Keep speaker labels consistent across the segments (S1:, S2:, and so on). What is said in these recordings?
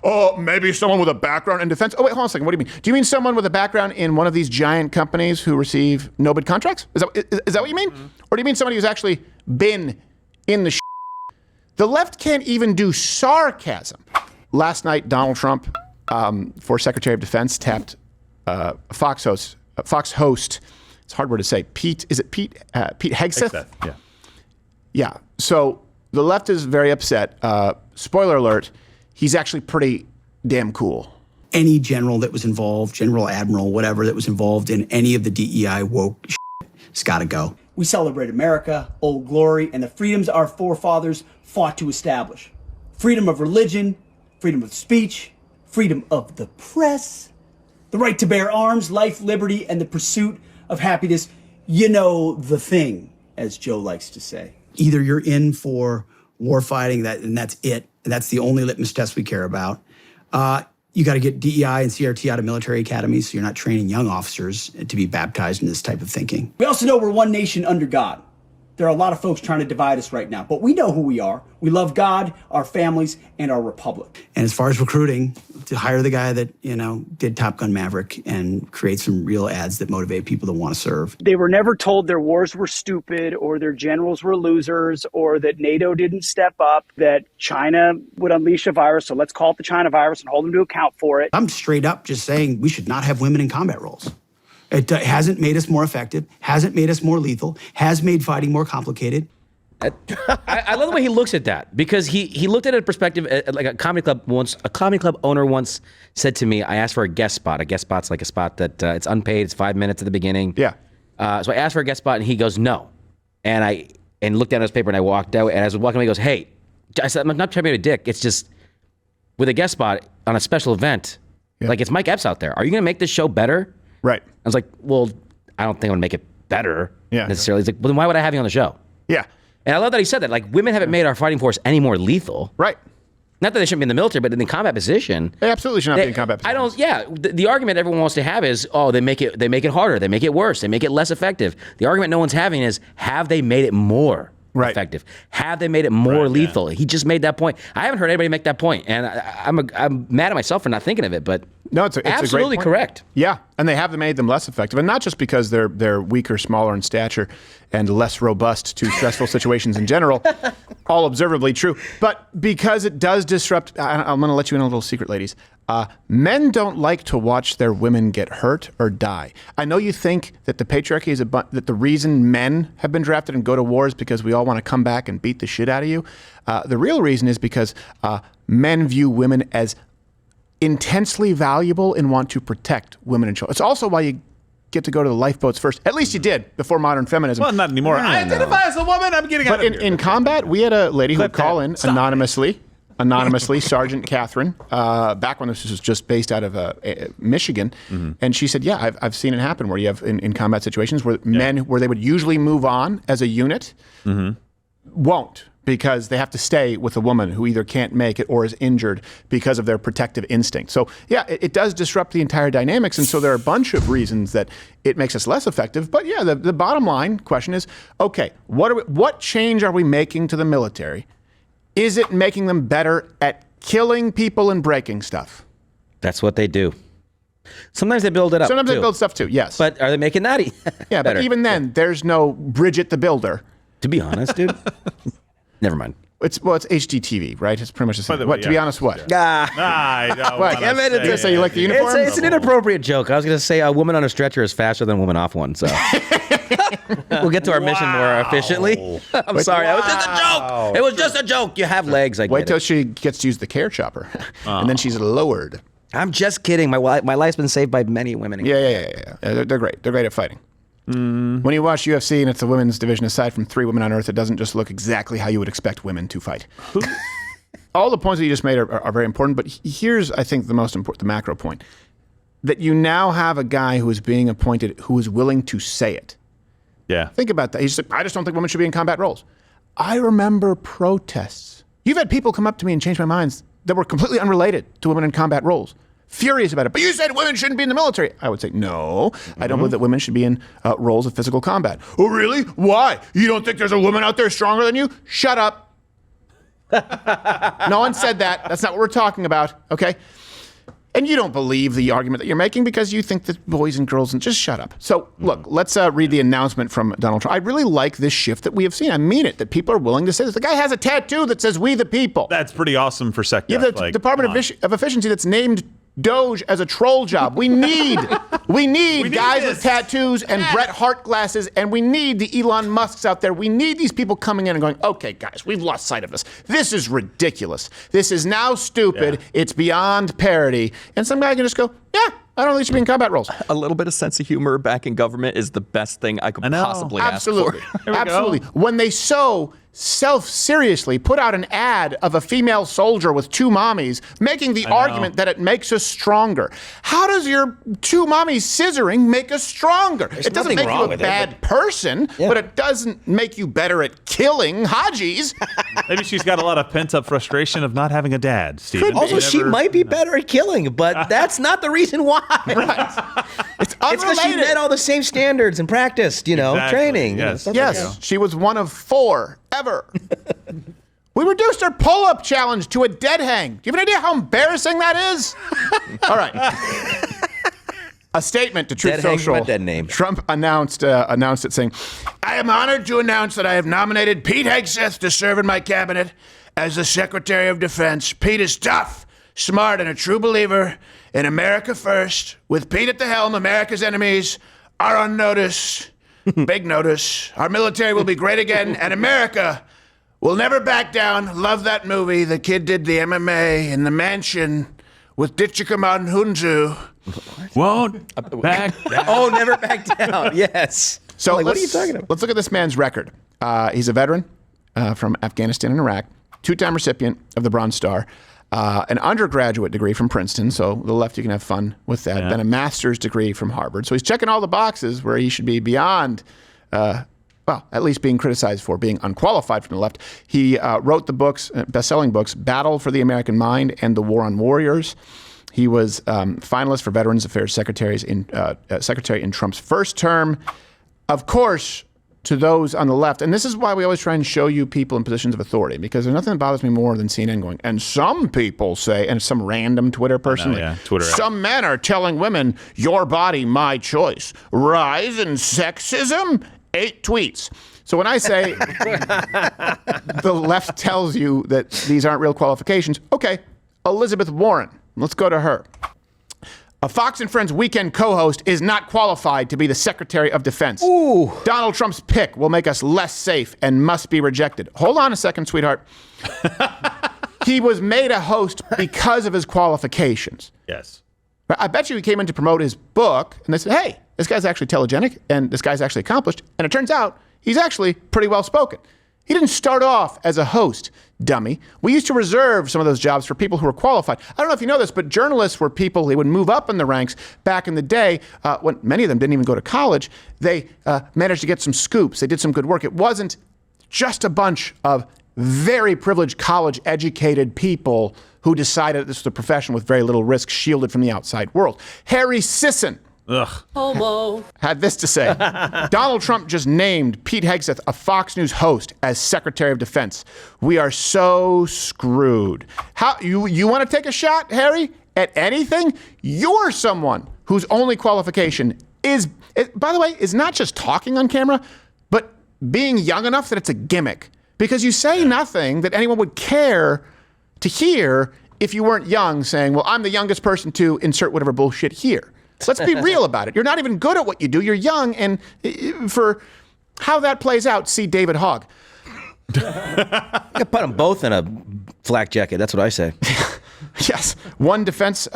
S1: Oh, maybe someone with a background in defense. Oh, wait, hold on a second. What do you mean? Do you mean someone with a background in one of these giant companies who receive no-bid contracts? Is that what you mean? Mm-hmm. Or do you mean somebody who's actually been in the The left can't even do sarcasm. Last night, Donald Trump, for Secretary of Defense, tapped Fox host, it's a hard word to say, Pete Hegseth?
S2: Yeah.
S1: Yeah. So the left is very upset. Spoiler alert, he's actually pretty damn cool.
S3: Any general that was involved, general, admiral, whatever, that was involved in any of the DEI woke shit, it's got to go.
S4: We celebrate America, Old Glory, and the freedoms our forefathers fought to establish. Freedom of religion, freedom of speech, freedom of the press, the right to bear arms, life, liberty, and the pursuit of happiness. You know the thing, as Joe likes to say.
S3: Either you're in for war fighting, and that's it, and that's the only litmus test we care about. You got to get DEI and CRT out of military academies so you're not training young officers to be baptized in this type of thinking.
S4: We also know we're one nation under God. There are a lot of folks trying to divide us right now, but we know who we are. We love God, our families, and our republic.
S3: And as far as recruiting, to hire the guy that, did Top Gun Maverick and create some real ads that motivate people to want to serve.
S5: They were never told their wars were stupid or their generals were losers or that NATO didn't step up, that China would unleash a virus. So let's call it the China virus and hold them to account for it.
S3: I'm straight up just saying we should not have women in combat roles. It hasn't made us more effective, hasn't made us more lethal, has made fighting more complicated.
S6: I love the way he looks at that, because he looked at a perspective like a comedy club owner once said to me, I asked for a guest spot. A guest spot's like a spot that it's unpaid, it's 5 minutes at the beginning.
S1: Yeah.
S6: So I asked for a guest spot and he goes, no. And I looked down at his paper and I walked out, and as I was walking away, he goes, hey, I said, I'm not trying to be a dick. It's just with a guest spot on a special event, like it's Mike Epps out there. Are you going to make this show better?
S1: Right.
S6: I was like, well, I don't think I'm going to make it better necessarily. He's like, well, then why would I have you on the show?
S1: Yeah.
S6: And I love that he said that. Like, women haven't made our fighting force any more lethal.
S1: Right.
S6: Not that they shouldn't be in the military, but in the combat position.
S1: They absolutely should not be in combat position.
S6: The argument everyone wants to have is, oh, they make it harder, they make it worse, they make it less effective. The argument no one's having is, have they made it more effective? Have they made it more lethal? He just made that point. I haven't heard anybody make that point, and I'm mad at myself for not thinking of it, but no, it's absolutely
S1: a great point.
S6: Correct.
S1: Yeah, and they have made them less effective, and not just because they're weaker, smaller in stature, and less robust to stressful situations in general, all observably true, but because it does disrupt. I'm going to let you in a little secret, ladies. Men don't like to watch their women get hurt or die. I know you think that the patriarchy is that the reason men have been drafted and go to war is because we all want to come back and beat the shit out of you. The real reason is because men view women as intensely valuable and want to protect women and children. It's also why you get to go to the lifeboats first. At least you did before modern feminism.
S2: Well, not anymore. I identify as a woman. I'm getting out of here.
S1: But in combat, we had a lady who would call in anonymously, Sergeant Catherine, back when this was just based out of Michigan. Mm-hmm. And she said, yeah, I've seen it happen where you have in combat situations where men, where they would usually move on as a unit, won't, because they have to stay with a woman who either can't make it or is injured because of their protective instinct. So yeah, it does disrupt the entire dynamics. And so there are a bunch of reasons that it makes us less effective. But yeah, the bottom line question is, okay, what change are we making to the military? Is it making them better at killing people and breaking stuff?
S6: That's what they do. Sometimes they build it up.
S1: Sometimes they build stuff too, yes.
S6: But are they making that
S1: yeah,
S6: better?
S1: But even then, there's no Bridget the Builder.
S6: To be honest, dude. Never mind.
S1: It's HGTV, right? It's pretty much the same. To be honest, what?
S2: I don't
S1: what? So you like the uniform?
S6: It's an inappropriate joke. I was going to say a woman on a stretcher is faster than a woman off one. So we'll get to our mission more efficiently. I'm sorry. That was just a joke. It was just a joke. You have legs.
S1: Wait till she gets to use the care chopper, and then she's lowered.
S6: I'm just kidding. My life's been saved by many women.
S1: Yeah. They're great. They're great at fighting. When you watch UFC and it's the women's division, aside from 3 women on Earth, it doesn't just look exactly how you would expect women to fight. All the points that you just made are very important, but here's, I think, the most important, the macro point, that you now have a guy who is being appointed who is willing to say it.
S2: Yeah.
S1: Think about that. He said, I just don't think women should be in combat roles. I remember protests. You've had people come up to me and change my minds that were completely unrelated to women in combat roles. Furious about it. But you said women shouldn't be in the military. I would say, no, I don't believe that women should be in roles of physical combat. Oh, really? Why? You don't think there's a woman out there stronger than you? Shut up. No one said that. That's not what we're talking about, okay? And you don't believe the argument that you're making because you think that boys and girls, and just shut up. So, look, let's read the announcement from Donald Trump. I really like this shift that we have seen. I mean it, that people are willing to say this. The guy has a tattoo that says, "We the people."
S2: That's pretty awesome for SecDef.
S1: You have the Department of Efficiency that's named Doge as a troll job. We need guys with tattoos and Bret Hart glasses, and we need the Elon Musks out there. We need these people coming in and going, okay, guys, we've lost sight of this. This is ridiculous. This is now stupid. Yeah. It's beyond parody. And some guy can just go, yeah, I don't think they should be in combat roles.
S7: A little bit of sense of humor back in government is the best thing I could possibly ask for.
S1: Absolutely. When they so self-seriously put out an ad of a female soldier with two mommies making the argument that it makes us stronger. How does your two mommies scissoring make us stronger? It doesn't make you a bad person, but it doesn't make you better at killing Hajis.
S2: Maybe she's got a lot of pent-up frustration of not having a dad, Stephen.
S6: Also, she might be better at killing, but that's not the reason why.
S1: Right. It's
S6: because she met all the same standards and practiced, training.
S1: Yes, she was one of 4 ever. We reduced our pull-up challenge to a dead hang. Do you have an idea how embarrassing that is? All right. A statement to Truth Social.
S6: Dead name.
S1: Trump announced it saying, "I am honored to announce that I have nominated Pete Hegseth to serve in my cabinet as the Secretary of Defense. Pete is tough, smart, and a true believer in America first. With Pete at the helm, America's enemies are on notice. Big notice. Our military will be great again, and America will never back down. Love that movie. The kid did the MMA in the mansion with Ditchikaman Hunzu.
S2: Won't back down.
S6: Oh, never back down. Yes.
S1: So
S6: what are you talking about?
S1: Let's look at this man's record. He's a veteran from Afghanistan and Iraq, 2-time recipient of the Bronze Star, an undergraduate degree from Princeton, so the left, you can have fun with that, then a master's degree from Harvard. So he's checking all the boxes where he should be beyond, at least being criticized for being unqualified from the left. He wrote the books, best-selling books, Battle for the American Mind and The War on Warriors. He was finalist for Veterans Affairs Secretary in Trump's first term. Of course, to those on the left, and this is why we always try and show you people in positions of authority, because there's nothing that bothers me more than CNN going, and some people say, and some random Twitter person, some men are telling women, your body, my choice. Rise in sexism? 8 tweets. So when I say the left tells you that these aren't real qualifications, okay, Elizabeth Warren, let's go to her. A Fox and Friends weekend co-host is not qualified to be the Secretary of Defense.
S6: Ooh.
S1: Donald Trump's pick will make us less safe and must be rejected. Hold on a second, sweetheart. He was made a host because of his qualifications.
S2: Yes.
S1: I bet you he came in to promote his book, and they said, hey, this guy's actually telegenic, and this guy's actually accomplished, and it turns out he's actually pretty well spoken. He didn't start off as a host, dummy. We used to reserve some of those jobs for people who were qualified. I don't know if you know this, but journalists were people, they would move up in the ranks back in the day when many of them didn't even go to college. They managed to get some scoops. They did some good work. It wasn't just a bunch of very privileged college-educated people who decided this was a profession with very little risk, shielded from the outside world. Harry Sisson had this to say. Donald Trump just named Pete Hegseth, a Fox News host, as Secretary of Defense. We are so screwed. How you want to take a shot, Harry, at anything? You're someone whose only qualification is, by the way, is not just talking on camera, but being young enough that it's a gimmick. Because you say nothing that anyone would care to hear if you weren't young, saying, well, I'm the youngest person to insert whatever bullshit here. Let's be real about it. You're not even good at what you do. You're young, and for how that plays out, see David Hogg.
S6: I could put them both in a flak jacket. That's what I say.
S1: Yes. One defense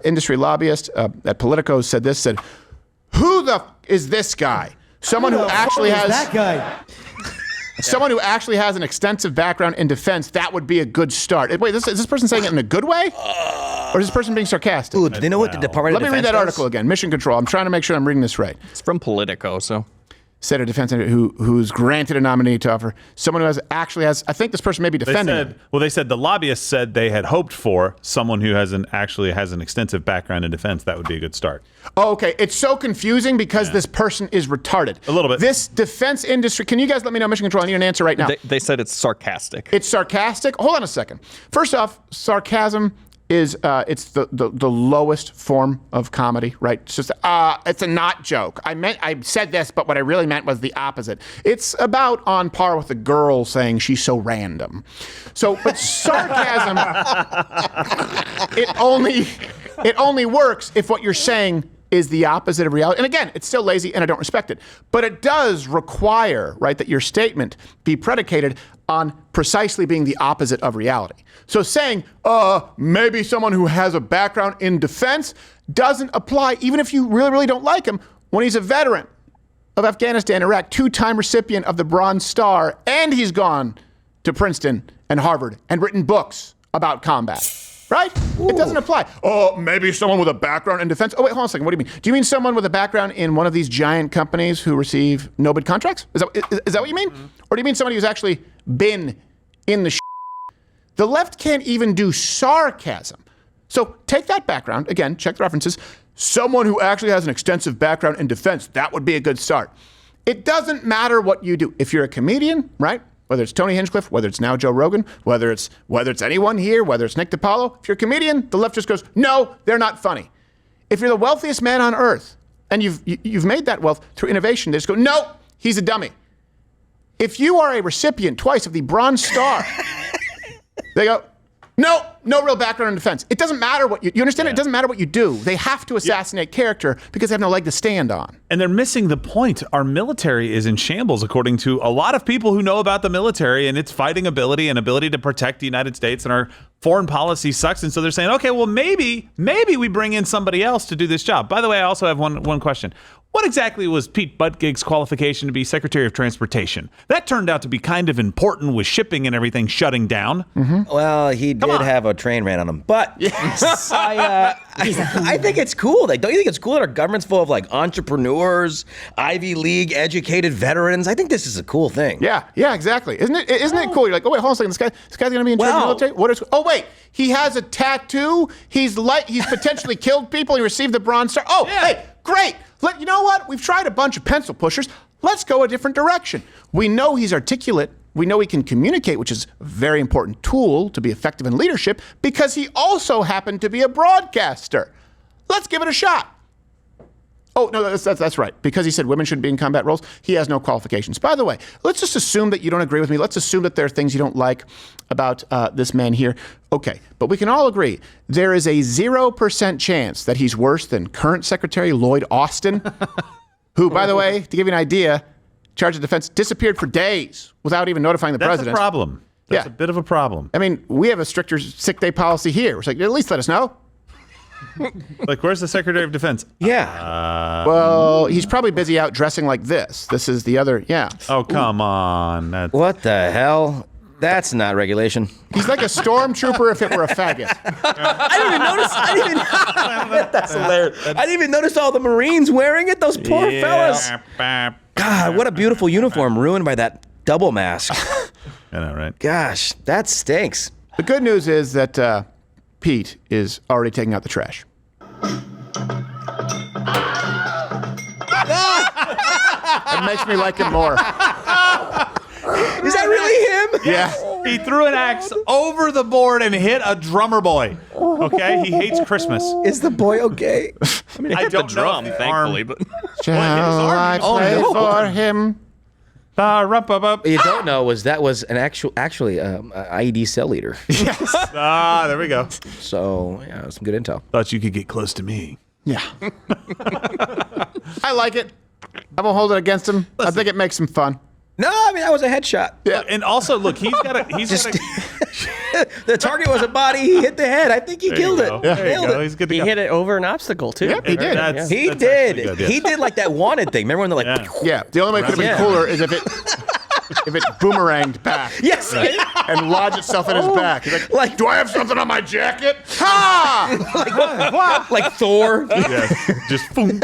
S1: industry lobbyist at Politico said this, said, who the is this guy? Someone who actually has...
S4: that guy?
S1: Someone who actually has an extensive background in defense, that would be a good start. Wait, is this person saying it in a good way? Or is this person being sarcastic?
S6: Ooh, do they know what the Department of Defense
S1: Let me read that
S6: does?
S1: article again. Mission Control. I'm trying to make sure I'm reading this right.
S7: It's from Politico, so.
S1: said a defense who's granted a nominee to offer someone who actually has. I think this person may be defending him.
S2: They said the lobbyists said they had hoped for someone who actually has an extensive background in defense. That would be a good start.
S1: Oh, okay. It's so confusing because this person is retarded.
S2: A little bit.
S1: This defense industry. Can you guys let me know, Mission Control? I need an answer right now.
S7: They said it's sarcastic.
S1: It's sarcastic. Hold on a second. First off, sarcasm is it's the lowest form of comedy, right? It's just it's a not joke. I said this, but what I really meant was the opposite. It's about on par with the girl saying she's so random. So, but sarcasm, it only works if what you're saying is the opposite of reality. And again, it's still lazy and I don't respect it. But it does require, right, that your statement be predicated on precisely being the opposite of reality. So saying, maybe someone who has a background in defense doesn't apply, even if you really, really don't like him, when he's a veteran of Afghanistan, Iraq, 2-time recipient of the Bronze Star, and he's gone to Princeton and Harvard and written books about combat. Right? Ooh. It doesn't apply. Oh, maybe someone with a background in defense. Oh, wait, hold on a second. What do you mean? Do you mean someone with a background in one of these giant companies who receive no bid contracts? Is that what you mean? Mm-hmm. Or do you mean somebody who's actually been in the The left can't even do sarcasm. So take that background. Again, check the references. Someone who actually has an extensive background in defense, that would be a good start. It doesn't matter what you do. If you're a comedian, right? Whether it's Tony Hinchcliffe, whether it's now Joe Rogan, whether it's anyone here, whether it's Nick DiPaolo, if you're a comedian, the left just goes, no, they're not funny. If you're the wealthiest man on earth and you've made that wealth through innovation, they just go, no, he's a dummy. If you are a recipient twice of the Bronze Star, they go, no real background in defense. It doesn't matter what you understand? It doesn't matter what you do. They have to assassinate character because they have no leg to stand on.
S2: And they're missing the point. Our military is in shambles, according to a lot of people who know about the military and its fighting ability and ability to protect the United States, and our foreign policy sucks. And so they're saying, okay, well, maybe we bring in somebody else to do this job. By the way, I also have one question. What exactly was Pete Buttigieg's qualification to be Secretary of Transportation? That turned out to be kind of important with shipping and everything shutting down.
S6: Mm-hmm. Well, he did have a train ran on him. But yes. I think it's cool. Don't you think it's cool that our government's full of like entrepreneurs, Ivy League educated veterans? I think this is a cool thing.
S1: Yeah, exactly. Isn't it cool? You're like, oh wait, hold on a second. This guy's gonna be in charge of the military? What is? Oh wait, he has a tattoo. He's potentially killed people. He received the Bronze Star. Oh, yeah. Hey, great. You know what? We've tried a bunch of pencil pushers. Let's go a different direction. We know he's articulate. We know he can communicate, which is a very important tool to be effective in leadership, because he also happened to be a broadcaster. Let's give it a shot. Oh, no, that's right. Because he said women shouldn't be in combat roles, he has no qualifications. By the way, let's just assume that you don't agree with me. Let's assume that there are things you don't like about this man here. Okay, but we can all agree there is a 0% chance that he's worse than current Secretary Lloyd Austin, who, by the way, to give you an idea, charge of defense, disappeared for days without even notifying the president.
S2: That's a problem. That's a bit of a problem.
S1: I mean, we have a stricter sick day policy here. It's like, at least let us know.
S2: Like, where's the Secretary of Defense?
S6: Yeah.
S1: Well, he's probably busy out dressing like this. This is the other,
S2: Oh, come on.
S6: What the hell? That's not regulation.
S1: He's like a stormtrooper if it were a faggot.
S6: I didn't even notice. That's hilarious. I didn't even notice all the Marines wearing it. Those poor fellas. God, what a beautiful uniform ruined by that double mask.
S2: I know, right?
S6: Gosh, that stinks.
S1: The good news is that Pete is already taking out the trash. It makes me like him more.
S6: Is that really him?
S1: Yeah.
S2: He threw an axe over the board and hit a drummer boy. Okay? He hates Christmas.
S6: Is the boy okay?
S7: I mean, I don't drum, thankfully, but
S1: shall I play for him?
S6: You don't know that was an actually IED cell leader.
S1: Yes.
S2: There we go.
S6: So, yeah, some good intel.
S2: Thought you could get close to me.
S1: Yeah. I like it. I won't hold it against him. I think it makes him fun.
S6: No, I mean, that was a headshot.
S1: Yeah.
S2: And also, look, he's got a
S6: the target was a body. He hit the head. I think he killed it.
S2: Yeah. There you go. He's good to go.
S8: He hit it over an obstacle, too.
S1: Yep, he did.
S6: He did. Good, yes. He did like that wanted thing. Remember when they're like...
S1: Yeah, the only way it could have been cooler is if it boomeranged back.
S6: Yes.
S1: and lodge itself in his back. He's like, do I have something on my jacket? Ha!
S6: Like Thor.
S2: Yes. Just boom.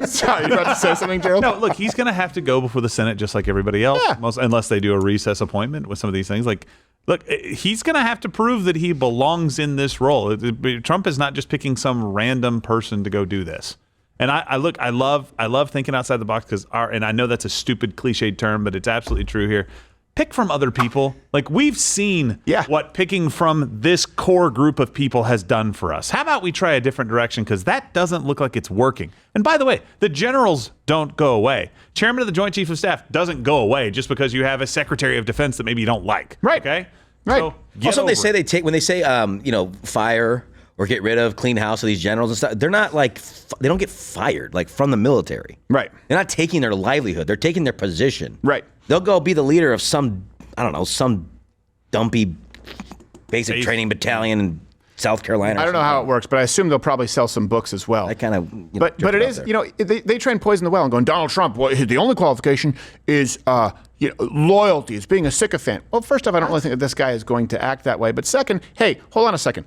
S1: Sorry, you about to say something, Gerald?
S2: No, look, he's going to have to go before the Senate just like everybody else, unless they do a recess appointment with some of these things. Like, look, he's going to have to prove that he belongs in this role. Trump is not just picking some random person to go do this. And I love thinking outside the box because and I know that's a stupid cliched term, but it's absolutely true here. Pick from other people. Like, we've seen what picking from this core group of people has done for us. How about we try a different direction? Because that doesn't look like it's working. And by the way, the generals don't go away. Chairman of the Joint Chiefs of Staff doesn't go away just because you have a Secretary of Defense that maybe you don't like.
S1: Right.
S2: Okay?
S1: Right.
S2: So
S6: Also, when they say fire or get rid of, clean house of these generals and stuff, they're not like, they don't get fired like from the military.
S1: Right.
S6: They're not taking their livelihood. They're taking their position.
S1: Right.
S6: They'll go be the leader of some dumpy basic training battalion in South Carolina.
S1: I don't know how it works, but I assume they'll probably sell some books as well.
S6: I kind of,
S1: but it is, they try and poison the well and going, Donald Trump, well, the only qualification is loyalty, is being a sycophant. Well, first off, I don't really think that this guy is going to act that way. But second, hey, hold on a second.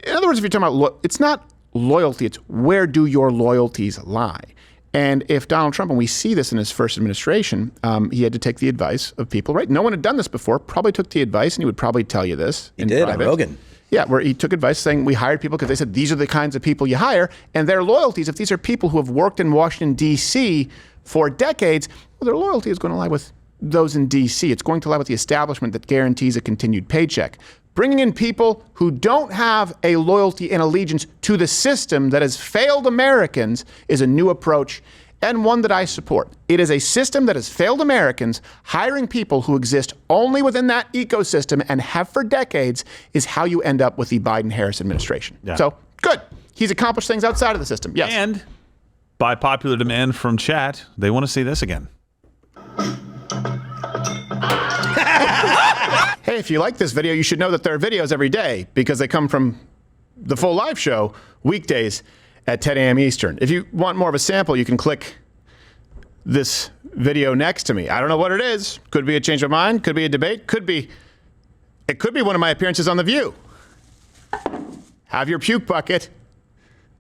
S1: In other words, if you're talking about, it's not loyalty, it's where do your loyalties lie? And if Donald Trump, and we see this in his first administration, he had to take the advice of people, right? No one had done this before, probably took the advice, and he would probably tell you this.
S6: He did, on Rogan.
S1: Yeah, where he took advice saying we hired people because they said these are the kinds of people you hire, and their loyalties, if these are people who have worked in Washington, D.C. for decades, well, their loyalty is going to lie with those in D.C. It's going to lie with the establishment that guarantees a continued paycheck. Bringing in people who don't have a loyalty and allegiance to the system that has failed Americans is a new approach and one that I support. It is a system that has failed Americans. Hiring people who exist only within that ecosystem and have for decades is how you end up with the Biden-Harris administration. Yeah. So, good. He's accomplished things outside of the system. Yes.
S2: And by popular demand from chat, they want to see this again.
S1: Hey, if you like this video, you should know that there are videos every day because they come from the full live show weekdays at 10 a.m. Eastern. If you want more of a sample, you can click this video next to me. I don't know what it is. Could be a change of mind. Could be a debate. It could be one of my appearances on The View. Have your puke bucket.